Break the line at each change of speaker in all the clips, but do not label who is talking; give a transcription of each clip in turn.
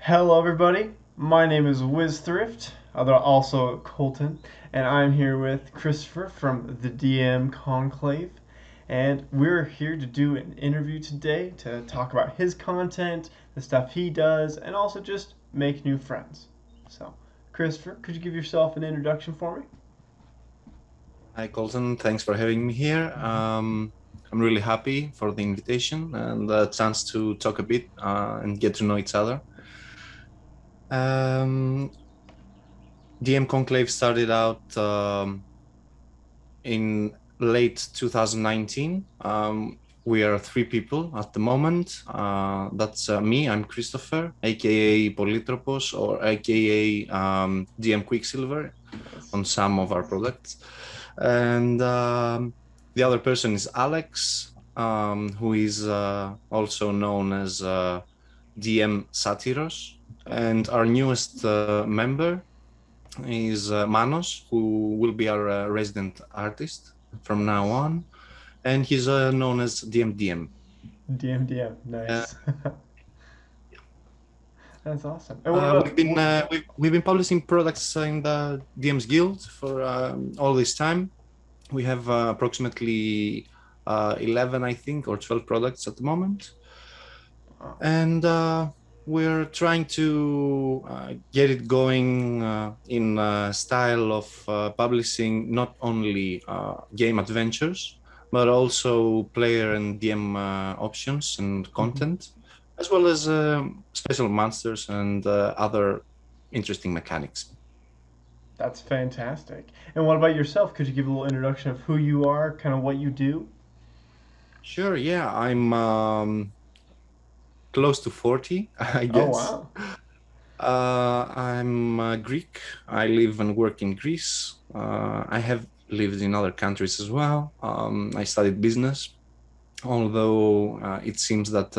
Hello, everybody. My name is WizThrift, although also Colton, and I'm here with Christopher from the DM Conclave. And we're here to do an interview today to talk about his content, the stuff he does, and also just make new friends. So, Christopher, could you give yourself an introduction for me?
Hi, Colton. Thanks for having me here. I'm really happy for the invitation and the chance to talk a bit and get to know each other. Um, DM Conclave started out in late 2019. We are three people at the moment. That's me. I'm Christopher, aka Polytropos, or aka DM Quicksilver
Nice.
on some of our products. And the other person is Alex, who is also known as DM Satyros. And our newest member is Manos, who will be our resident artist from now
Nice.
on. And he's known as DM.
DM,
Uh,
nice. That's awesome. And what
we've
about
been we've been publishing products in the DM's Guild for all this time. We have approximately 11, I think, or 12 products at the moment.
wow.
And we're trying to get it going in a style of publishing not only game adventures, but also player and DM options and
Mhm.
content, as well as special monsters and other interesting mechanics.
That's fantastic. And what about yourself? Could you give a little introduction of who you are, kind of what you do?
Sure, yeah, I'm close to 40, I
Oh,
guess.
wow.
I'm Greek. I live and work in Greece. I have lived in other countries as well. I studied business, although it seems that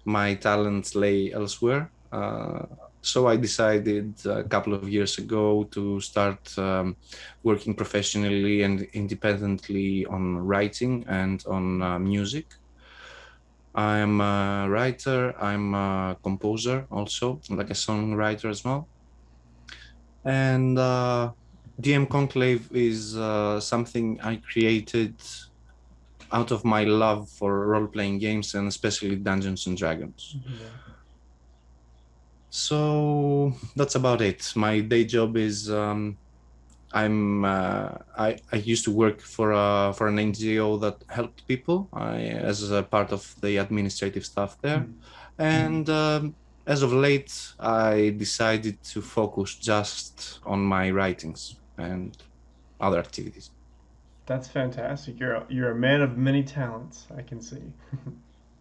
my talents lay elsewhere. So I decided a couple of years ago to start working professionally and independently on writing and on music. I'm a writer, I'm a composer also, like a songwriter as well. And DM Conclave is something I created out of my love for role-playing games and especially Dungeons and Dragons.
Yeah.
So that's about it. My day job is I used to work for an NGO that helped people as a part of the administrative staff there,
Mm.
and as of late, I decided to focus just on my writings and other activities.
That's fantastic. You're a man of many talents, I can see.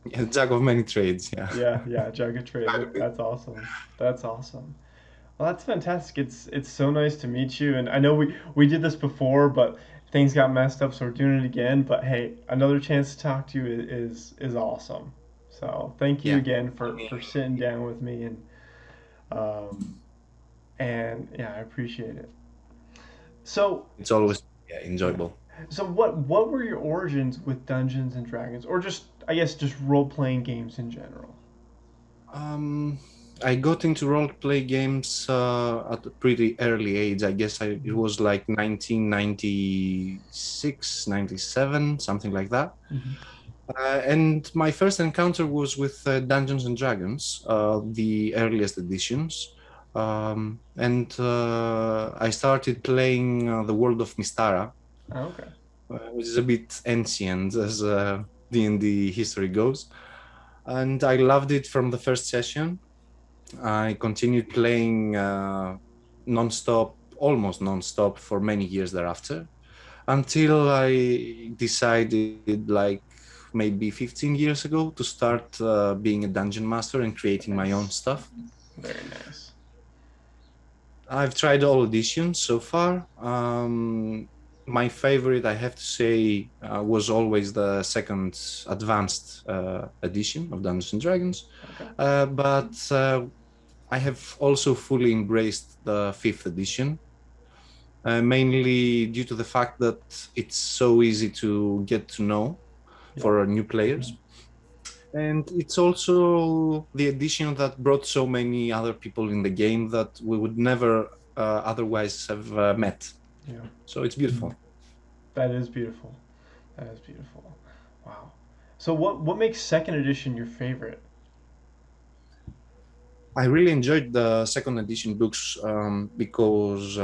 Yeah, jack of many trades. Yeah.
Yeah, Jug of Trade. That's awesome. That's awesome. Well, that's fantastic. It's so nice to meet you. And I know we did this before, but things got messed up, so we're doing it again. But hey, another chance to talk to you is awesome. So thank you
Yeah.
again
I
for
mean,
sitting down with me um, and yeah, I appreciate it. So,
it's always
yeah.
enjoyable.
So what were your origins with Dungeons and Dragons, or just I guess just role playing games in general?
Um, I got into role play games at a pretty early age. I guess it was like 1996, 97, something like that.
Mm-hmm.
And my first encounter was with Dungeons and Dragons, the earliest editions. And I started playing the World of Mystara,
Oh, okay.
which is a bit ancient as D&D history goes. And I loved it from the first session. I continued playing non-stop, almost non-stop for many years thereafter, until I decided, like maybe 15 years ago, to start being a dungeon master and creating my own
Nice.
stuff.
Very nice.
I've tried all editions so far. My favorite, I have to say, was always the second advanced edition of Dungeons and Dragons.
Okay.
But I have also fully embraced the fifth edition, mainly due to the fact that it's so easy to get to know
Yep.
for new players. And it's also the addition that brought so many other people in the game that we would never otherwise have met.
Yeah,
So it's beautiful.
that is beautiful. That is beautiful. Wow. So what makes second edition your favorite?
I really enjoyed the second edition books because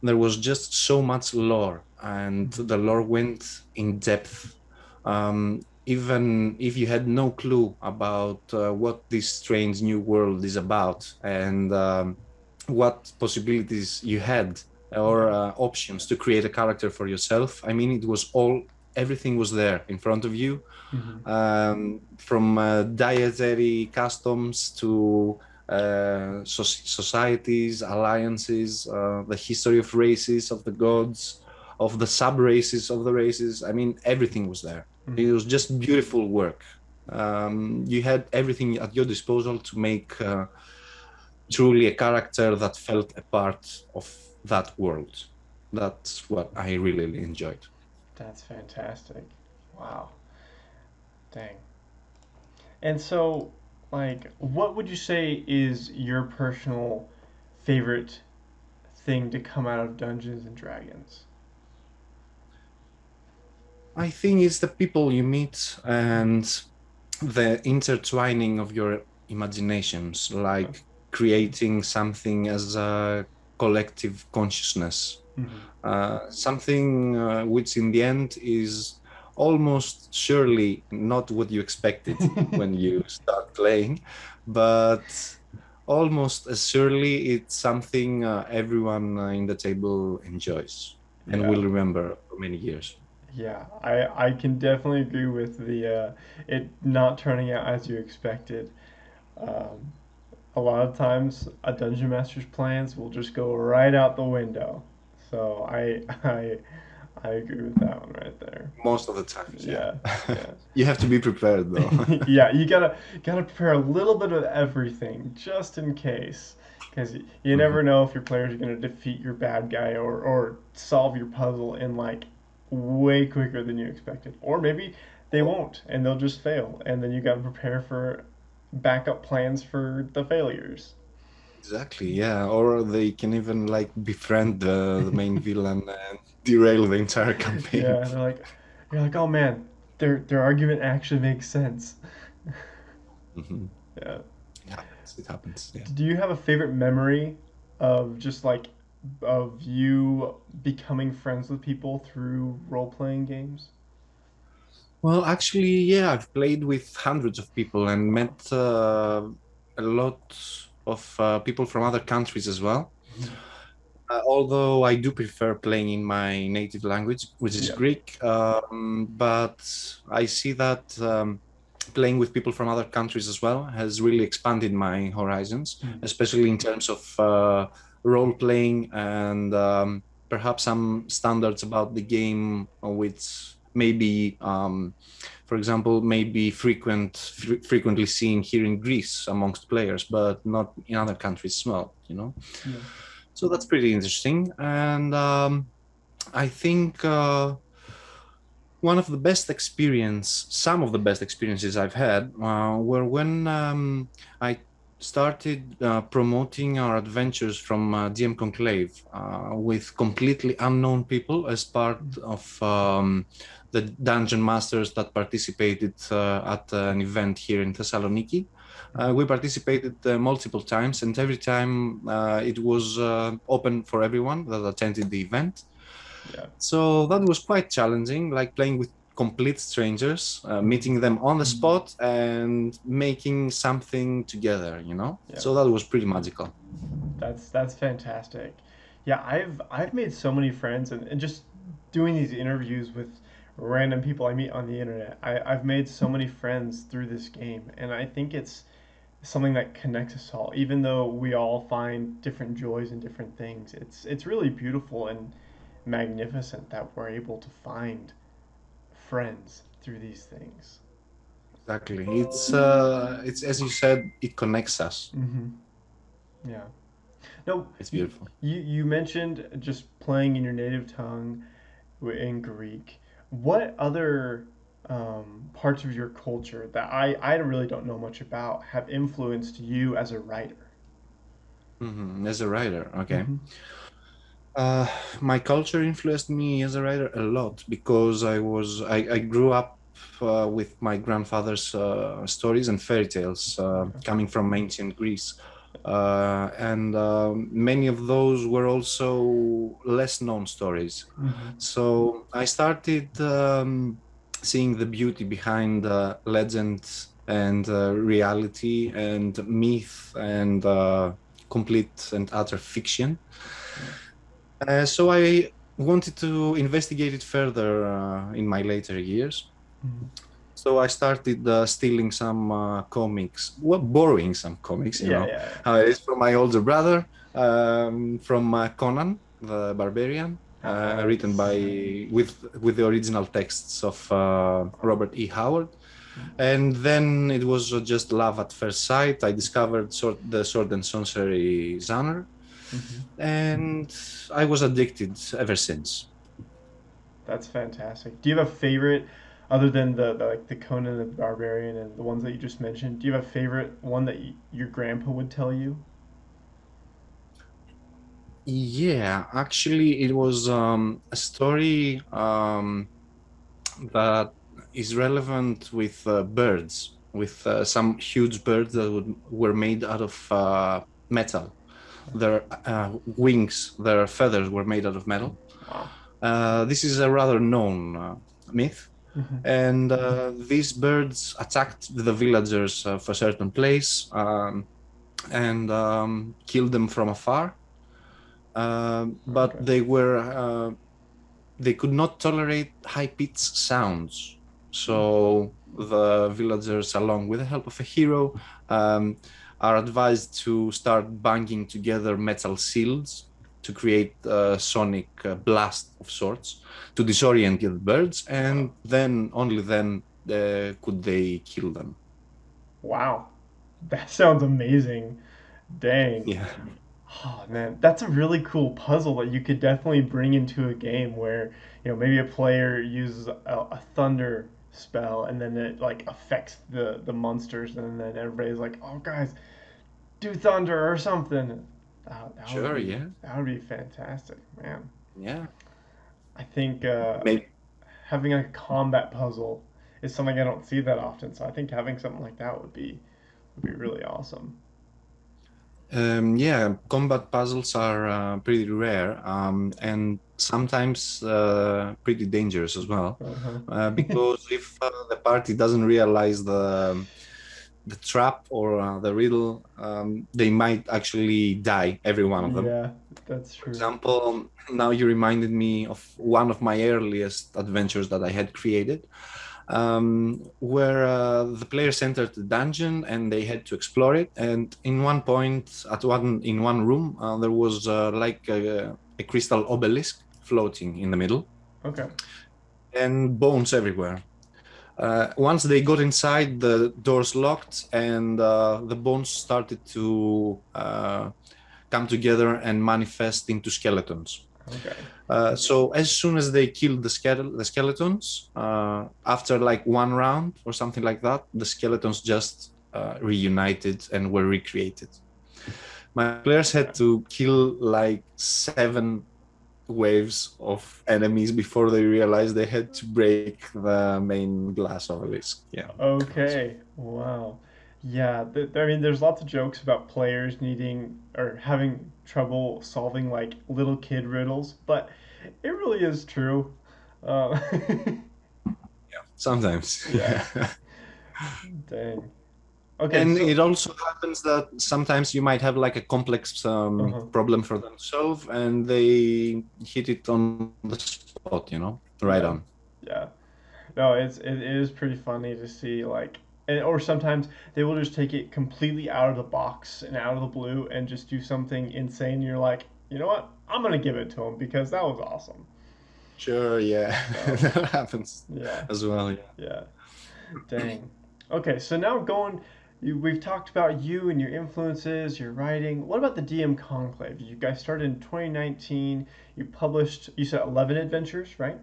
there was just so much lore, and
Mhm.
the lore went in depth. Even if you had no clue about what this strange new world is about and what possibilities you had or
Yeah.
options to create a character for yourself, I mean, it was all, everything was there in front of you,
Hmm.
from dietary customs to societies, alliances, the history of races, of the gods, of the sub races of the races. I mean, everything was there. It
Hmm.
was just beautiful work. You had everything at your disposal to make truly a character that felt a part of that world. That's what I really enjoyed.
That's fantastic. Wow. Dang. And so, like, what would you say is your personal favorite thing to come out of Dungeons and Dragons?
I think it's the people you meet and the intertwining of your imaginations,
Yeah.
like creating something as a collective consciousness,
Hmm.
something which in the end is almost surely not what you expected when you start playing, but almost as surely it's something everyone in the table enjoys and
Yeah.
will remember for many years.
Yeah, I can definitely agree with the it not turning out as you expected. Um, a lot of times, a dungeon master's plans will just go right out the window. So I agree with that one right there.
Most of the times, yeah.
Yeah, yeah.
You have to be prepared though.
Yeah, you gotta prepare a little bit of everything just in case, because you
Mhm.
never know if your players are gonna defeat your bad guy or solve your puzzle in like way quicker than you expected, or maybe they won't and they'll just fail, and then you gotta prepare for backup plans for the failures.
Exactly, yeah. Or they can even like befriend the main villain and derail the entire campaign.
Yeah, you're like, oh man, their argument actually makes sense.
Mhm.
Yeah.
It happens. It happens. Yeah.
Do you have a favorite memory of just like of you becoming friends with people through role playing games?
Well, actually, yeah, I've played with hundreds of people and
Wow.
met a lot of people from other countries as well.
Mhm.
Although I do prefer playing in my native language, which is
Yeah.
Greek, but I see that playing with people from other countries as well has really expanded my horizons,
Mm.
especially in terms of role playing and perhaps some standards about the game, which maybe, for example, maybe frequently seen here in Greece amongst players, but not in other countries as well, you know?
Yeah.
So that's pretty interesting. And I think one of the best some of the best experiences I've had were when I started promoting our adventures from DM Conclave with completely unknown people as part
Mm.
of the dungeon masters that participated at an event here in Thessaloniki.
Mhm.
We participated multiple times, and every time it was open for everyone that attended the event.
Yeah.
So that was quite challenging, like playing with complete strangers,
Mhm.
meeting them on the spot and making something together, you know?
Yeah.
So that was pretty magical.
That's fantastic. Yeah, I've made so many friends and just doing these interviews with random people I meet on the internet. I've made so many friends through this game, and I think it's something that connects us all. Even though we all find different joys in different things, it's really beautiful and magnificent that we're able to find friends through these things.
Exactly. It's as you said, it connects us.
Mm-hmm. Yeah. No,
It's beautiful.
you mentioned just playing in your native tongue in Greek. What other parts of your culture that I really don't know much about have influenced you as a writer?
As a writer, okay.
Mm-hmm.
Uh, my culture influenced me as a writer a lot because I grew up with my grandfather's stories and fairy tales
Okay.
coming from ancient Greece. And many of those were also less known stories.
Mm-hmm.
So I started seeing the beauty behind legend and reality and myth and complete and utter fiction.
Yeah.
So I wanted to investigate it further in my later years.
Mm-hmm.
So I started stealing some comics, well, borrowing some comics,
Yeah, yeah,
how it is from my older brother, from Conan the Barbarian,
yeah.
written by
Nice.
with the original texts of Robert E. Howard. And then it was just love at first sight. I discovered the sword and sorcery genre,
Mm-hmm.
and I was addicted ever since.
That's fantastic. Do you have a favorite, other than the like the Conan the Barbarian and the ones that you just mentioned? Do you have a favorite one that your grandpa would tell you?
Yeah, actually, it was a story that is relevant with birds, with some huge birds that were made out of metal. Their wings, their feathers were made out of metal.
Wow.
This is a rather known myth.
Mm-hmm.
And these birds attacked the villagers of a certain place and killed them from afar. But
Okay.
they could not tolerate high-pitched sounds. So the villagers, along with the help of a hero, um, are advised to start banging together metal shields to create a sonic blast of sorts to disorient the birds,
Wow.
and then only then could they kill them.
Wow. That sounds amazing. Dang.
Yeah,
Oh man, that's a really cool puzzle that you could definitely bring into a game where, maybe a player uses a thunder spell and then it like affects the monsters and then everybody's like, "Oh guys, do thunder or something." That would
sure,
be
yeah,
that would be fantastic, man.
yeah.
I think
Maybe.
having a combat puzzle is something I don't see that often, so I think having something like that would be really awesome.
Yeah, combat puzzles are pretty rare and sometimes pretty dangerous as well.
Uh-huh.
Because if the party doesn't realize the trap or the riddle, they might actually die, every one of them.
Yeah, that's
For
true.
example, now you reminded me of one of my earliest adventures that I had created, where the players entered the dungeon and they had to explore it. And in one point, in one room, there was like a crystal obelisk floating in the middle,
Okay.
and bones everywhere. Once they got inside, the doors locked, and the bones started to come together and manifest into skeletons.
Okay.
So as soon as they killed the skeletons, after like one round or something like that, the skeletons just reunited and were recreated. My players
Okay.
had to kill like 7 waves of enemies before they realized they had to break the main glass obelisk. Yeah.
Okay. Wow. Yeah, I mean, there's lots of jokes about players needing or having trouble solving like little kid riddles, but it really is true. Uh,
Sometimes.
yeah. Dang. Okay,
And
so
it also happens that sometimes you might have like a complex
uh-huh.
problem for them to solve, and they hit it on the spot, right
Yeah.
on.
Yeah. No, it is pretty funny to see like or sometimes they will just take it completely out of the box and out of the blue and just do something insane. You're like, you know what? I'm gonna give it to him because that was awesome.
Sure, yeah,
So
that happens
yeah,
as well. Yeah.
yeah. Dang. Okay, so now we've talked about you and your influences, your writing. What about the DM Conclave? You guys started in 2019. You published, you said 11 adventures, right?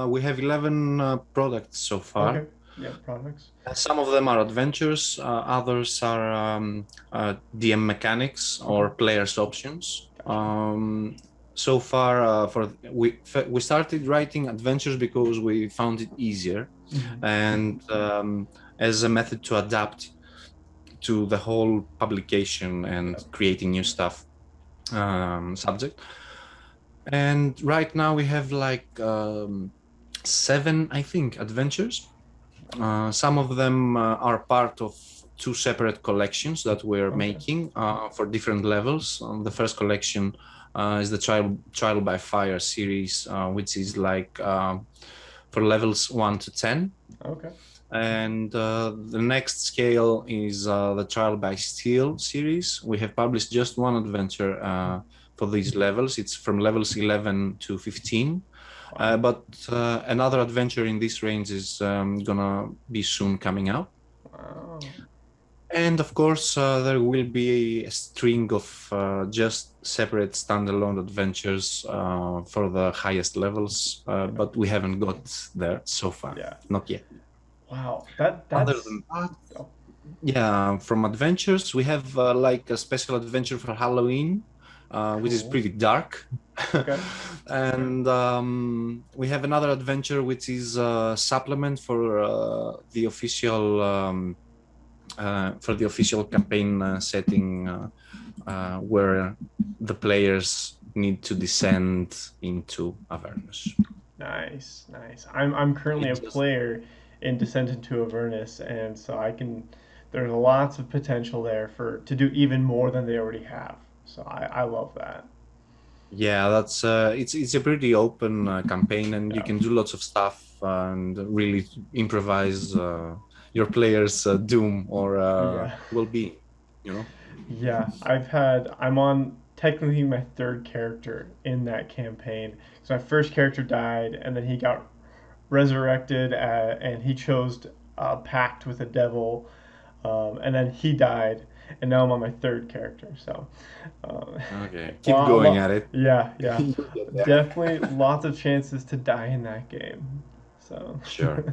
We have 11 products so far.
Okay. Yeah, products.
Some of them are adventures, others are DM mechanics
Okay.
or players options.
Gotcha.
So far, we started writing adventures because we found it easier
Hmm.
and as a method to adapt to the whole publication and
Yeah.
creating new stuff subject. And right now we have like seven, I think, adventures. Some of them are part of two separate collections that we're
Okay.
making for different levels. The first collection is the Trial by Fire series, which is like for levels 1 to 10.
Okay.
And the next scale is the Trial by Steel series. We have published just one adventure for these levels. It's from levels 11 to 15.
Wow.
But another adventure in this range is gonna be soon coming out.
Wow.
And of course, there will be a string of just separate standalone adventures for the highest levels,
Yeah.
but we haven't got there so far,
Yeah.
not yet.
Wow.
Other
That's
than that,
oh,
yeah, from adventures, we have like a special adventure for Halloween, which is
cool.
pretty dark.
Okay.
And we have another adventure which is a supplement for the official campaign setting where the players need to descend into Avernus.
Nice, nice. I'm currently
It
a
just
player in Descent into Avernus, and so I can. There's lots of potential there for to do even more than they already have. So I love that.
Yeah, that's it's a pretty open campaign, and you
Yeah.
can do lots of stuff and really improvise your players' doom or
Yeah.
well-being. You know.
Yeah. I'm on technically my third character in that campaign. So my first character died, and then he got resurrected, and he chose a pact with the devil, and then he died, and now I'm on my third character. So, uh,
Okay, keep
well,
going at it.
yeah, yeah,
You'll get there.
definitely lots of chances to die in that game. So.
Sure.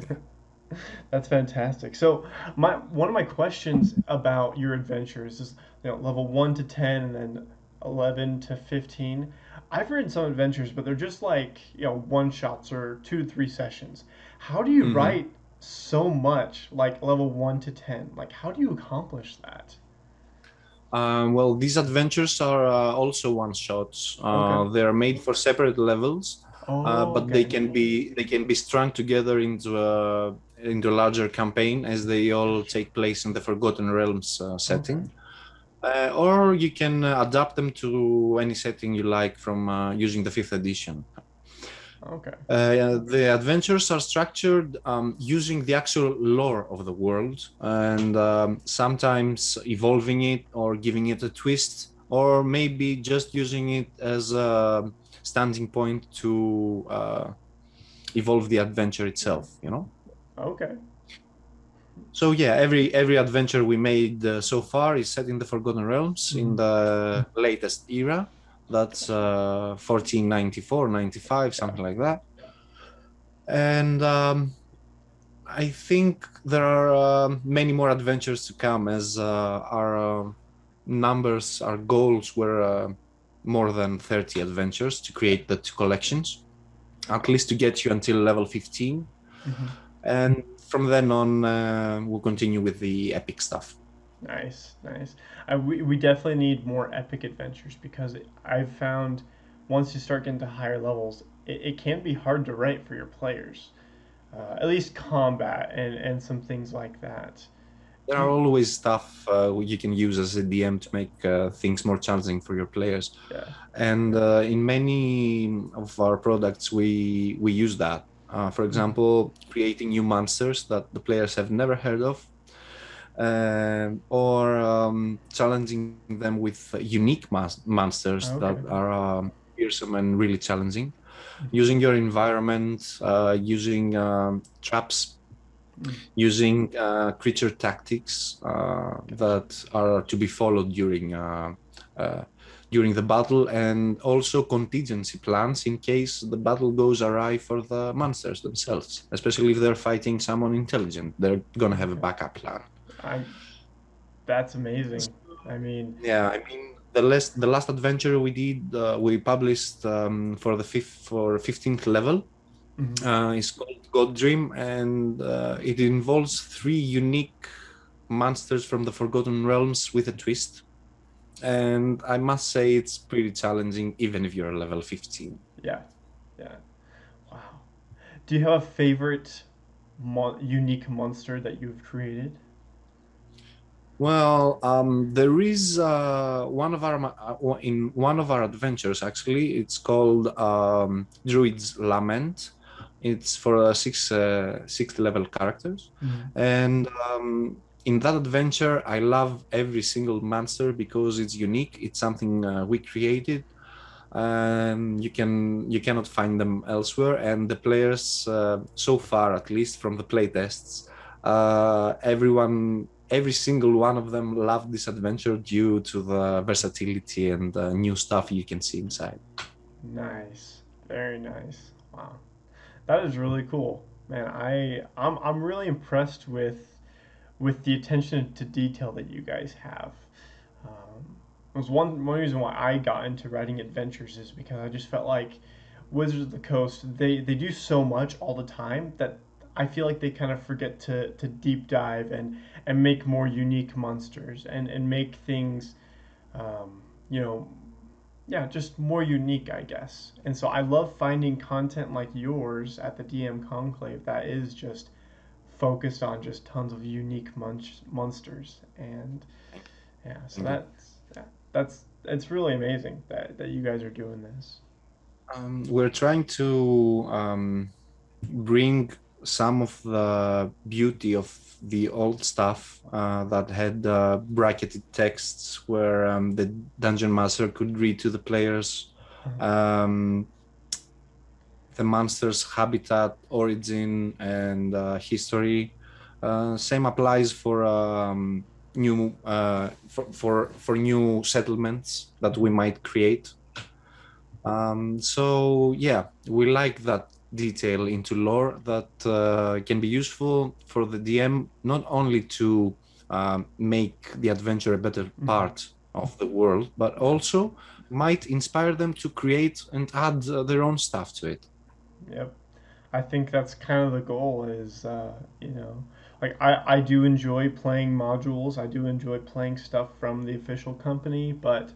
That's fantastic. So my one of my questions about your adventures is, level 1 to 10 and then 11 to 15. I've written some adventures, but they're just like, one shots or 2 to 3 sessions. How do you
Hmm.
write so much like level 1 to 10? Like how do you accomplish that?
Well, these adventures are also one shots.
Okay.
They're made for separate levels,
Oh,
but they
okay.
can be strung together into a larger campaign as they all take place in the Forgotten Realms
Okay.
setting. Or you can adapt them to any setting you like from using the fifth edition.
Okay.
The adventures are structured using the actual lore of the world and sometimes evolving it or giving it a twist, or maybe just using it as a standing point to evolve the adventure itself, you know?
Okay.
So yeah, every adventure we made so far is set in the Forgotten Realms in
Mhm.
the latest era. That's 1494, 95,
Yeah.
something like that. And I think there are many more adventures to come as our goals were more than 30 adventures to create the two collections, at
Wow.
least to get you until level 15.
Hmm.
And from then on, we'll continue with the epic stuff.
Nice, nice. We definitely need more epic adventures because I've found once you start getting to higher levels, it can be hard to write for your players. At least combat and some things like that.
There
Do
are
you,
always stuff you can use as a DM to make things more challenging for your players.
yeah.
And in many of our products, we use that. For
Mhm.
example, creating new monsters that the players have never heard of, or challenging them with unique monsters that
Okay.
are fearsome and really challenging.
Mhm.
Using your environment, using traps,
Mm.
using creature tactics
Gotcha.
that are to be followed during uh, during the battle, and also contingency plans in case the battle goes awry for the monsters themselves, especially if they're fighting someone intelligent. They're gonna have a
Okay.
backup plan.
I That's amazing. I mean,
Yeah, I mean the last adventure we did, we published for the 15th level.
mhm.
It's called God Dream, and it involves three unique monsters from the Forgotten Realms with a twist. And I must say it's pretty challenging, even if you're level 15.
Yeah, yeah. Wow. Do you have a favorite unique monster that you've created?
Well, there is in one of our adventures. Actually, it's called Druid's Lament. It's for sixth level characters,
Mhm.
and in that adventure, I love every single monster because it's unique. It's something we created. You cannot find them elsewhere, and the players, so far, at least from the play tests, every single one of them loved this adventure due to the versatility and new stuff you can see inside.
Nice. Very nice. Wow. That is really cool. Man, I'm really impressed with the attention to detail that you guys have. It was one reason why I got into writing adventures is because I just felt like Wizards of the Coast they do so much all the time that I feel like they kind of forget to deep dive and make more unique monsters and make things um, you know yeah, just more unique, I guess. And so I love finding content like yours at the DM Conclave that is just focused on just tons of unique monsters. And yeah, so
Thank you.
that's it's really amazing that you guys are doing this.
We're trying to bring some of the beauty of the old stuff that had bracketed texts where the dungeon master could read to the players um, the monster's habitat, origin, and history. Same applies for new for new settlements that we might create. So yeah, we like that detail into lore that can be useful for the DM, not only to make the adventure a better
Mhm.
part of the world, but
Yeah.
also might inspire them to create and add their own stuff to it.
Yep. I think that's kind of the goal is, you know, like I do enjoy playing modules. I do enjoy playing stuff from the official company, but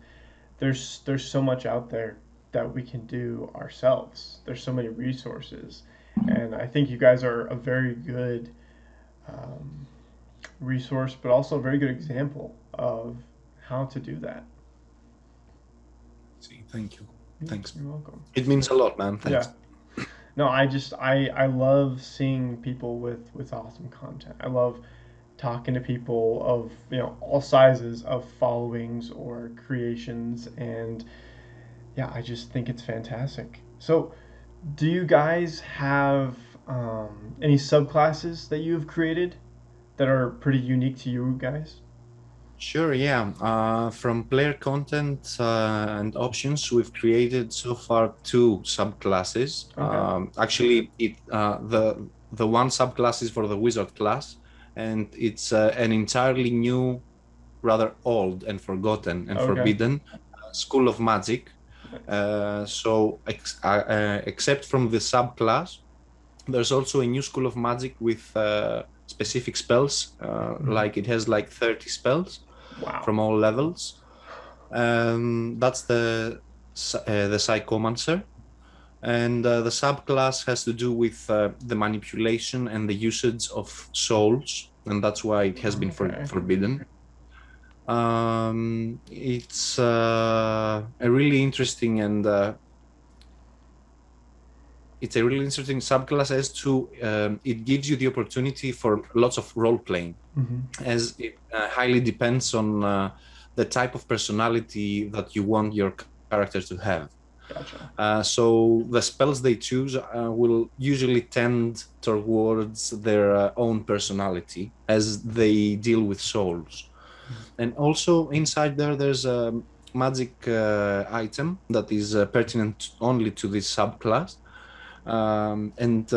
there's so much out there that we can do ourselves. There's so many resources, and I think you guys are a very good um, resource, but also a very good example of how to do that.
See, thank you.
Yeah,
Thanks.
you're welcome.
It means a lot, man.
Yeah.
Thanks.
No, I love seeing people with awesome content. I love talking to people of all sizes of followings or creations, and yeah, I just think it's fantastic. So, do you guys have any subclasses that you have created that are pretty unique to you guys?
Sure, yeah. From player content and options, we've created so far two subclasses.
Okay.
Actually, the one subclass is for the wizard class, and it's an entirely new, rather old and forgotten and
Okay.
forbidden school of magic.
Nice.
Except from the subclass, there's also a new school of magic with specific spells.
Mhm.
Like it has like 30 spells
Wow.
from all levels. That's the Psychomancer, and the subclass has to do with the manipulation and the usage of souls, and that's why it has been
Okay.
forbidden. It's a really interesting and it's a really interesting subclass as to it gives you the opportunity for lots of role playing,
Hmm.
as it highly depends on the type of personality that you want your character to have.
Gotcha.
So the spells they choose will usually tend towards their own personality as they deal with souls. And also inside there's magic item that is pertinent only to this subclass, and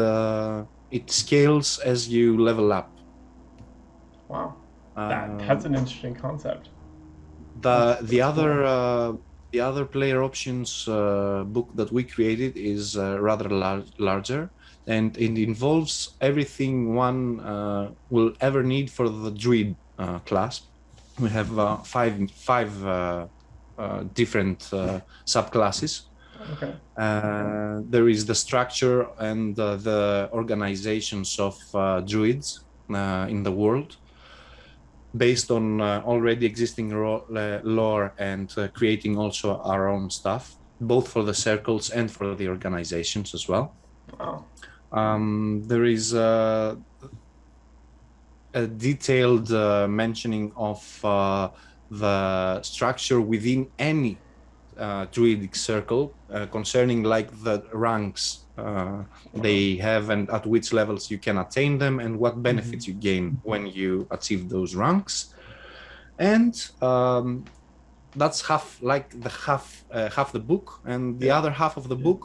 it scales as you level up.
Wow, that's
Um,
an interesting concept.
the
That's
the
cool.
other uh, the other player options book that we created is rather larger, and it involves everything one will ever need for the druid class. We have five different subclasses.
Okay.
There is the structure and the organizations of druids in the world, based on already existing lore, and creating also our own stuff, both for the circles and for the organizations as well.
Wow.
There is a detailed mentioning of the structure within any druidic circle, concerning like the ranks
Wow.
they have, and at which levels you can attain them, and what
Hmm.
benefits you gain when you achieve those ranks. And that's half the book, and the
Yeah.
other half of the book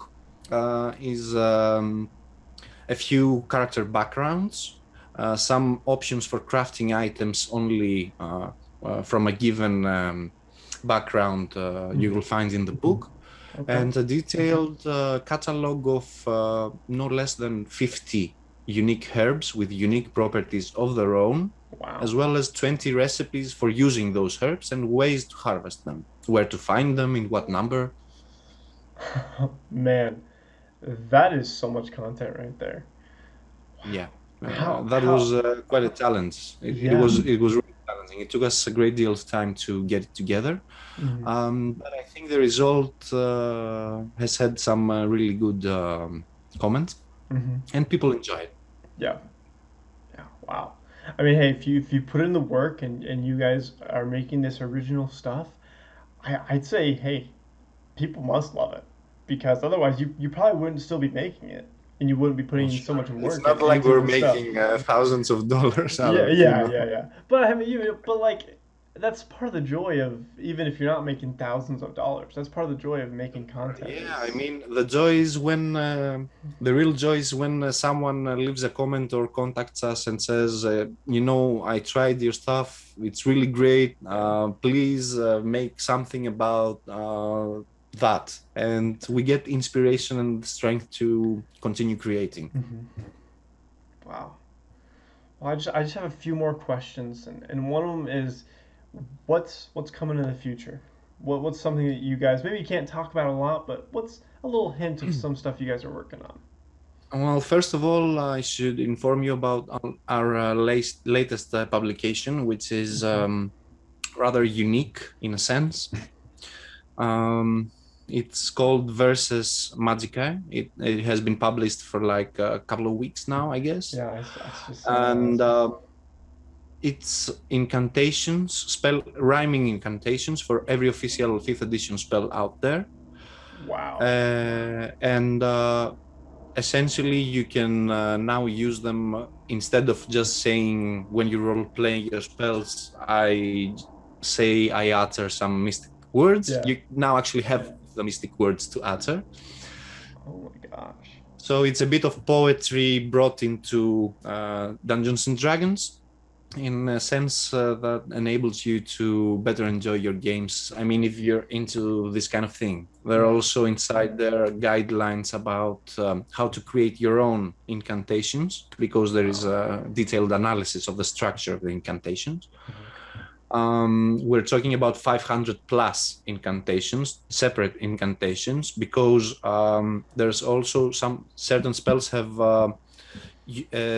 is a few character backgrounds, some options for crafting items only from a given background you will
Hmm.
find in the book,
Okay.
and a detailed catalog of no less than 50 unique herbs with unique properties of their own,
Wow.
as well as 20 recipes for using those herbs and ways to harvest them, where to find them, in what number.
Man, that is so much content right there.
Yeah, that
How
was quite a challenge. It
yeah.
was really challenging. It took us a great deal of time to get it together,
Hmm.
but I think the result has had some really good comments,
Hmm.
and people enjoy it.
Yeah. Yeah. Wow. I mean, hey, if you put in the work and you guys are making this original stuff, I'd say, hey, people must love it because otherwise you probably wouldn't still be making it and you wouldn't be
Well,
putting so
sure.
much
It's
work
not like
into
we're
this stuff.
making thousands of dollars out
Yeah,
of it, you
yeah,
know.
yeah, yeah. But I mean, but like that's part of the joy of even if you're not making thousands of dollars. That's part of the joy of making content
Yeah, I
is
mean, the joy is when the real joy is when someone leaves a comment or contacts us and says, I tried your stuff. It's really great.
yeah.
Please make something about that. And we get inspiration and strength to continue creating.
Hmm. Wow. Well, I just have a few more questions and one of them is what's coming in the future? What's something that you guys maybe you can't talk about a lot, but what's a little hint of some stuff you guys are working on?
Well, first of all, I should inform you about our latest publication, which is
Okay.
rather unique in a sense. Um, it's called Versus Magica. It has been published for like a couple of weeks now, I guess.
Yeah, I just saw that.
And it's incantations, spell rhyming incantations for every official fifth edition spell out there.
Wow.
And essentially, you can now use them instead of just saying when you role play your spells, I utter some mystic words.
Yeah.
You now actually have the mystic words to utter.
Oh my gosh.
So it's a bit of poetry brought into Dungeons and Dragons, in a sense that enables you to better enjoy your games. I mean, if you're into this kind of thing, there are
Yeah.
also inside there guidelines about how to create your own incantations, because there is
Wow.
a detailed analysis of the structure of the incantations.
Mhm.
We're talking about 500 plus incantations, separate incantations, because there's also some certain spells have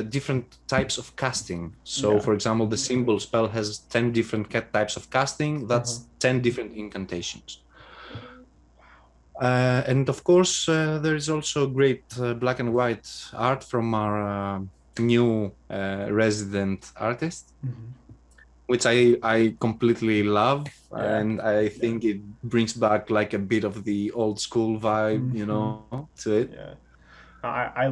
different types of casting. So,
Yeah.
for example, the symbol spell has 10 different types of casting.
Uh-huh.
That's 10 different incantations. And of course, there is also great black and white art from our new resident artist,
Hmm.
which I completely love.
Yeah.
And I think it brings back like a bit of the old school vibe,
Hmm.
to it.
Yeah. I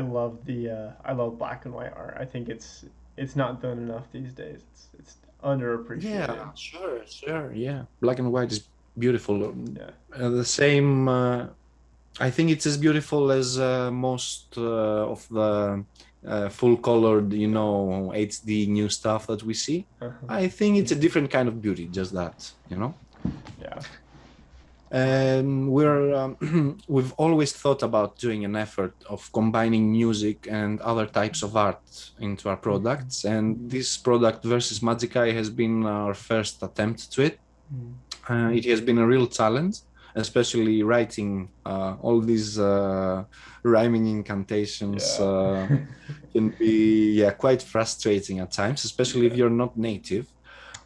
love black and white art. I think it's not done enough these days. It's
Yeah,
underappreciated.
sure, sure. Yeah. Black and white is beautiful.
Yeah.
The same. I think it's as beautiful as most of the full colored, HD new stuff that we see.
Uh-huh.
I think it's a different kind of beauty, just that.
Yeah.
And we've always thought about doing an effort of combining music and other types of art into our products. And this product versus Magic Eye has been our first attempt to it.
Mm.
It has been a real challenge, especially writing all these rhyming incantations.
Yeah.
Can be quite frustrating at times, especially if
Yeah.
you're not native.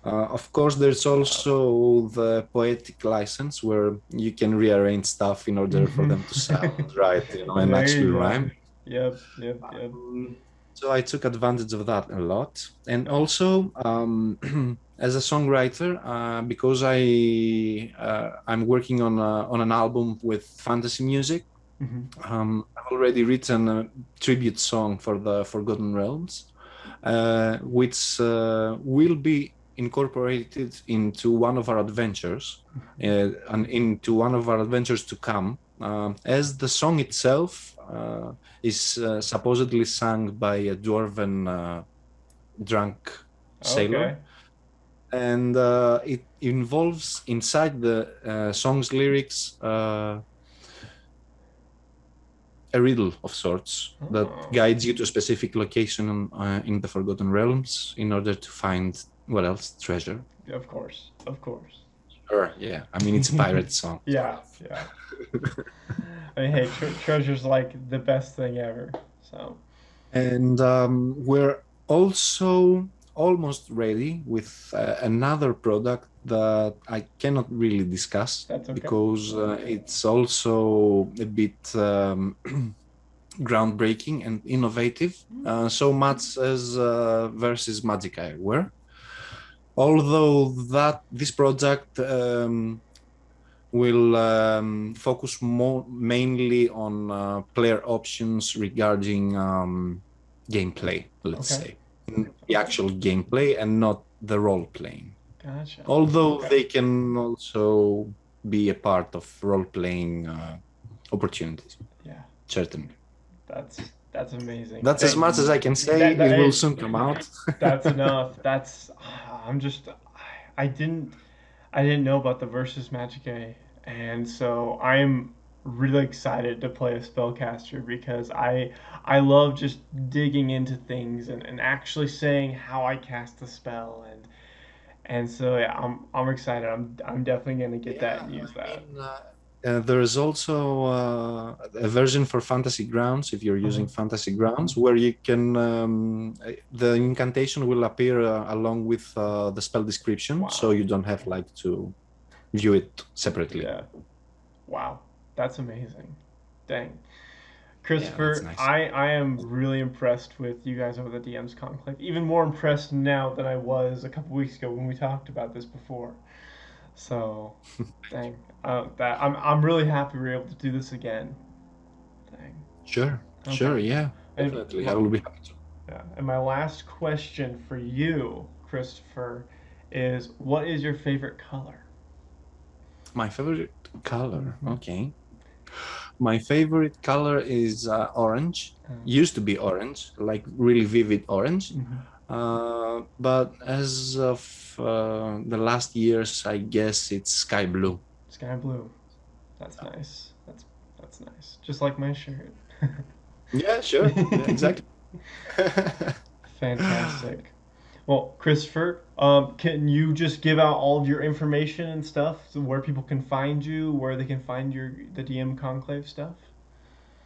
Of course, there's
Wow.
also the poetic license where you can rearrange stuff in order for them to sound right, and
There
actually
you go.
rhyme.
Yep, yep, yep.
Um, so I took advantage of that a lot, and also as a songwriter, because I'm working on an album with fantasy music.
Hmm.
I've already written a tribute song for the Forgotten Realms, which will be incorporated into one of our adventures, and into one of our adventures to come. As the song itself is supposedly sung by a dwarven drunk sailor,
Okay.
and it involves inside the song's lyrics a riddle of sorts that
Oh,
guides you to a specific location in the Forgotten Realms in order to find what else? Treasure.
of course, of course.
Sure. Yeah. I mean, it's a pirate song, sort
Yeah, yeah. I mean, hey, treasure's like the best thing ever. So
and we're also almost ready with another product that I cannot really discuss
that's okay.
because it's also a bit groundbreaking and innovative, so much as versus Magic Eye were. Although that this project will focus more mainly on player options regarding gameplay, let's
Okay,
say, the
okay.
actual gameplay and not the role playing.
Gotcha.
Although
Okay.
they can also be a part of role playing opportunities,
Yeah,
certainly.
that's amazing.
That's as much as I can say.
That
It will
hey,
soon come out.
that's enough. That's I'm just I didn't I didn't know about the versus Magic A, and so I'm really excited to play a spellcaster because I love just digging into things and actually saying how I cast the spell and so yeah I'm excited. I'm definitely gonna get that
Yeah,
and use
I
that.
mean, there is also a version for Fantasy Grounds if you're
Uh-huh.
using Fantasy Grounds, where you can the incantation will appear along with the spell description, so
Wow.
you don't have like to view it separately.
Yeah. Wow. That's amazing. Dang.
Yeah, that's
Christopher,
nice.
I am really impressed with you guys over the DM's Conclave. Even more impressed now than I was a couple weeks ago when we talked about this before. So, dang, that I'm really happy we were able to do this again. Dang.
Sure,
Okay.
sure, yeah,
And
definitely. I
my,
will be happy to.
yeah, and my last question for you, Christopher, is what is your favorite color?
My favorite color.
Mm-hmm.
Okay. My favorite color is orange. Used to be orange, like really vivid orange.
Mm-hmm.
But as of the last years, I guess it's sky blue.
Sky blue. That's nice. That's nice. Just like my shirt.
Yeah, sure. Yeah, exactly.
Fantastic. Well, Christopher, can you just give out all of your information and stuff, so where people can find you, where they can find the DM Conclave stuff?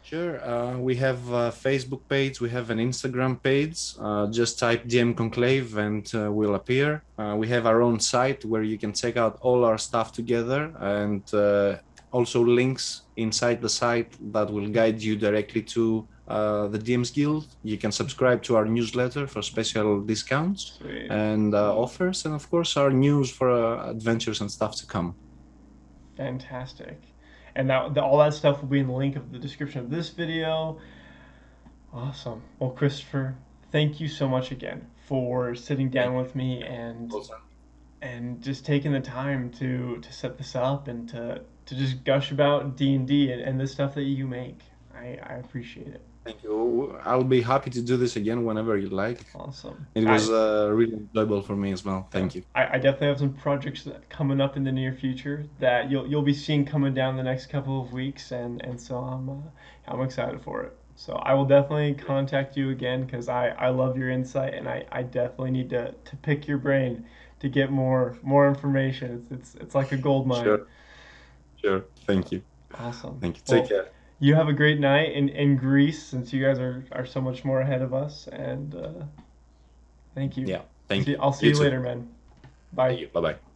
Sure. We have a Facebook page. We have an Instagram page. Just type DM Conclave and we'll appear. We have our own site where you can check out all our stuff together and also links inside the site that will guide you directly to the DM's Guild. You can subscribe to our newsletter for special discounts
Sweet.
and offers, and of course, our news for adventures and stuff to come.
Fantastic. And all that stuff will be in the link of the description of this video. Awesome. Well, Christopher, thank you so much again for sitting
Thank
down
you.
with me and
Also.
and just taking the time to set this up and to just gush about D&D and the stuff that you make. I appreciate it.
Thank you. I'll be happy to do this again whenever you like.
Awesome.
It was really enjoyable for me as well.
Yeah,
Thank you.
I definitely have some projects coming up in the near future that you'll be seeing coming down the next couple of weeks, and so I'm excited for it. So I will definitely contact you again because I love your insight, and I definitely need to pick your brain to get more information. It's like a gold mine.
Sure, sure.
So
Thank you.
awesome.
Thank you. Take
Well,
care.
you have a great night in Greece since you guys are so much more ahead of us, and thank you.
Yeah. Thank you.
I'll see
You
you
too.
later, man. Bye.
Thank you. Bye bye.